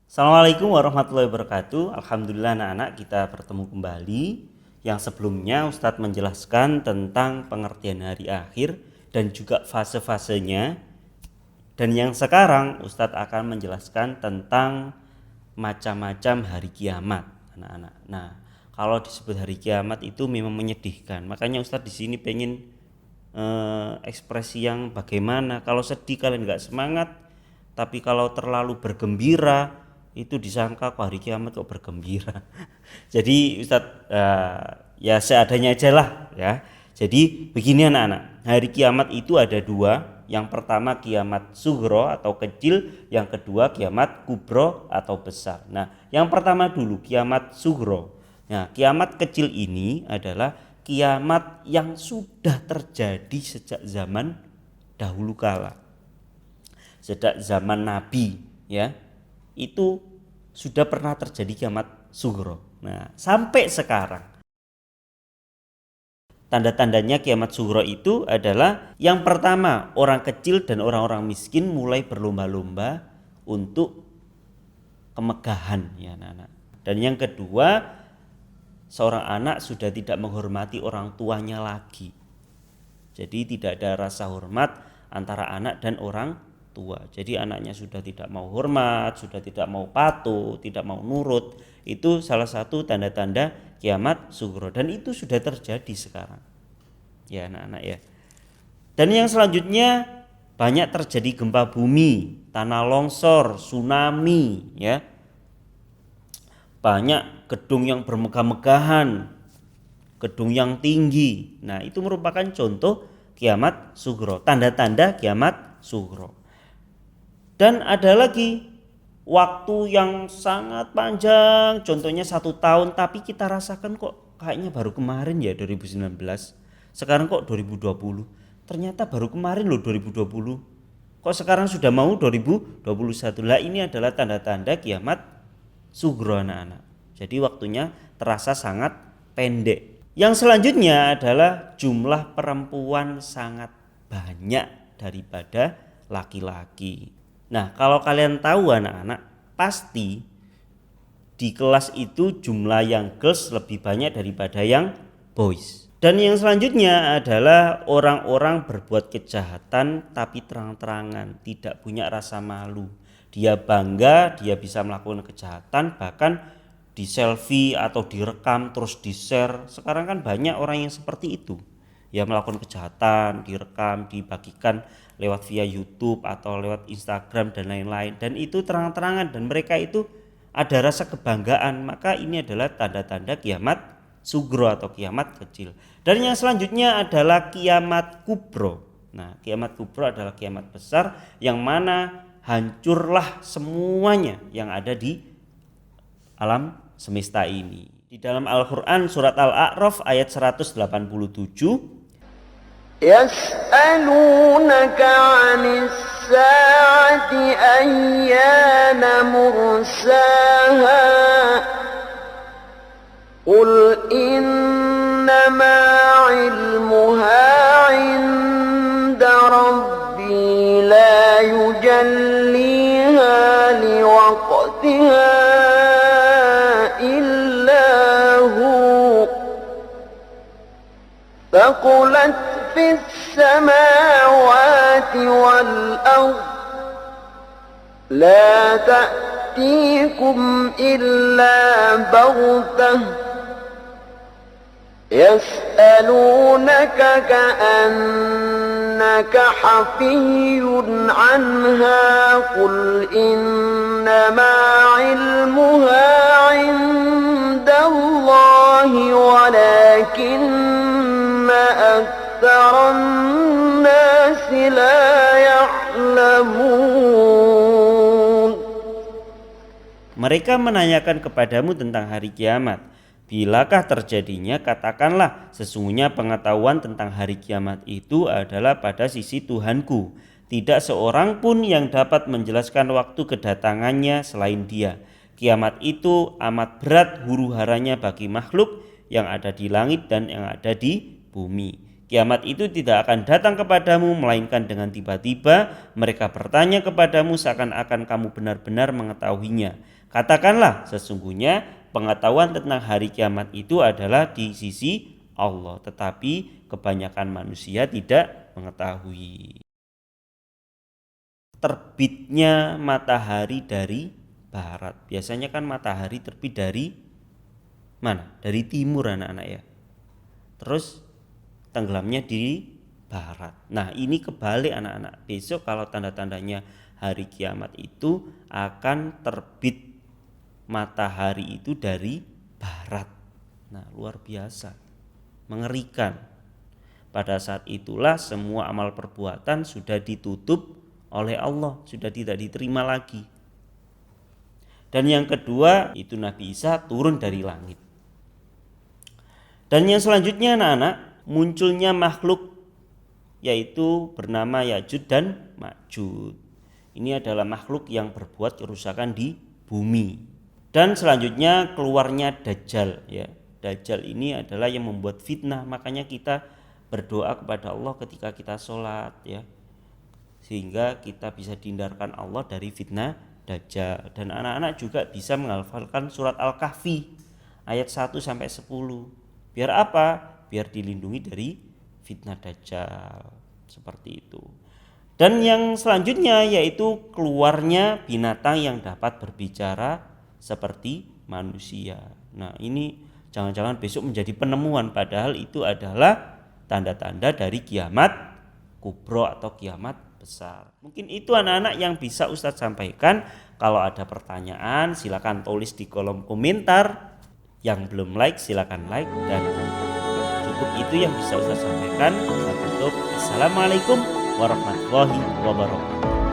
Assalamualaikum warahmatullahi wabarakatuh. Alhamdulillah anak-anak kita bertemu kembali. Yang sebelumnya Ustadz menjelaskan tentang pengertian hari akhir dan juga fase-fasenya. Dan yang sekarang Ustadz akan menjelaskan tentang macam-macam hari kiamat, anak-anak. Nah, kalau disebut hari kiamat itu memang menyedihkan. Makanya Ustadz di sini pengen ekspresi yang bagaimana. Kalau sedih kalian nggak semangat, tapi kalau terlalu bergembira itu disangka kok hari kiamat kok bergembira. Jadi Ustadz ya seadanya aja lah ya. Jadi begini anak-anak, hari kiamat itu ada dua. Yang pertama kiamat sugro atau kecil, yang kedua kiamat kubro atau besar. Nah, yang pertama dulu kiamat sugro. Nah, kiamat kecil ini adalah kiamat yang sudah terjadi sejak zaman dahulu kala, sejak zaman Nabi ya, itu sudah pernah terjadi kiamat sugro. Nah, sampai sekarang tanda-tandanya kiamat sugro itu adalah yang pertama, orang kecil dan orang-orang miskin mulai berlomba-lomba untuk kemegahan ya anak-anak. Dan yang kedua, seorang anak sudah tidak menghormati orang tuanya lagi. Jadi tidak ada rasa hormat antara anak dan orang tua. Jadi anaknya sudah tidak mau hormat, sudah tidak mau patuh, tidak mau nurut. Itu salah satu tanda-tanda kiamat sugro, dan itu sudah terjadi sekarang. Ya anak-anak ya. Dan yang selanjutnya banyak terjadi gempa bumi, tanah longsor, tsunami ya. Banyak gedung yang bermegah-megahan, gedung yang tinggi. Nah, itu merupakan contoh kiamat sugro, tanda-tanda kiamat sugro. Dan ada lagi waktu yang sangat panjang, contohnya 1 tahun, tapi kita rasakan kok kayaknya baru kemarin ya 2019. Sekarang kok 2020. Ternyata baru kemarin loh 2020. Kok sekarang sudah mau 2021. Lah, ini adalah tanda-tanda kiamat sugro anak-anak. Jadi waktunya terasa sangat pendek. Yang selanjutnya adalah jumlah perempuan sangat banyak daripada laki-laki. Nah, kalau kalian tahu anak-anak, pasti di kelas itu jumlah yang girls lebih banyak daripada yang boys. Dan yang selanjutnya adalah orang-orang berbuat kejahatan tapi terang-terangan, tidak punya rasa malu. Dia bangga dia bisa melakukan kejahatan, bahkan di selfie atau direkam terus di share. Sekarang kan banyak orang yang seperti itu ya, melakukan kejahatan, direkam, dibagikan lewat via YouTube atau lewat Instagram dan lain-lain, dan itu terang-terangan dan mereka itu ada rasa kebanggaan. Maka ini adalah tanda-tanda kiamat sugro atau kiamat kecil. Dan yang selanjutnya adalah kiamat kubro. Nah, kiamat kubro adalah kiamat besar yang mana hancurlah semuanya yang ada di alam semesta ini. Di dalam Al-Quran surat Al-A'raf ayat 187, Yas'alunaka 'anis sa'ati ayyana mursaha Qul innama 'ilmuha 'inda rabbi la yujalliha liwaqtiha illa hu Faqulat fis samawati wal ardh la ta'tikum illa baghtah Yas'alunaka ka'annaka hafiyyun 'anha Qul innama 'ilmuha 'indallahi walakinna aktsaran nasi la ya'lamun. mereka menanyakan kepadamu tentang hari kiamat. Bilakah terjadinya? Katakanlah, sesungguhnya pengetahuan tentang hari kiamat itu adalah pada sisi Tuhanku. Tidak seorang pun yang dapat menjelaskan waktu kedatangannya selain Dia. Kiamat itu amat berat huru-haranya bagi makhluk yang ada di langit dan yang ada di bumi. Kiamat itu tidak akan datang kepadamu melainkan dengan tiba-tiba mereka bertanya kepadamu seakan-akan kamu benar-benar mengetahuinya. Katakanlah, sesungguhnya pengetahuan tentang hari kiamat itu adalah di sisi Allah, tetapi kebanyakan manusia tidak mengetahui. Terbitnya matahari dari barat. Biasanya kan matahari terbit dari mana? Dari timur anak-anak ya. Terus tenggelamnya di barat. Nah, ini kebalik anak-anak. Besok kalau tanda-tandanya hari kiamat itu akan terbit matahari itu dari barat. Nah, luar biasa. Mengerikan. Pada saat itulah semua amal perbuatan sudah ditutup oleh Allah, sudah tidak diterima lagi. Dan yang kedua itu Nabi Isa turun dari langit. Dan yang selanjutnya anak-anak, munculnya makhluk yaitu bernama Ya'juj dan Ma'juj. Ini adalah makhluk yang berbuat kerusakan di bumi. Dan selanjutnya keluarnya Dajjal ya. Dajjal ini adalah yang membuat fitnah, makanya kita berdoa kepada Allah ketika kita sholat ya, sehingga kita bisa dihindarkan Allah dari fitnah Dajjal. Dan anak-anak juga bisa menghafalkan surat Al-Kahfi ayat 1 sampai 10. Biar apa? Biar dilindungi dari fitnah Dajjal. Seperti itu. Dan yang selanjutnya yaitu keluarnya binatang yang dapat berbicara seperti manusia. Nah, ini jangan-jangan besok menjadi penemuan, padahal itu adalah tanda-tanda dari kiamat kubro atau kiamat besar. Mungkin itu anak-anak yang bisa Ustadz sampaikan. Kalau ada pertanyaan silakan tulis di kolom komentar. Yang belum like silakan like, dan cukup itu yang bisa Ustadz sampaikan. Assalamualaikum warahmatullahi wabarakatuh.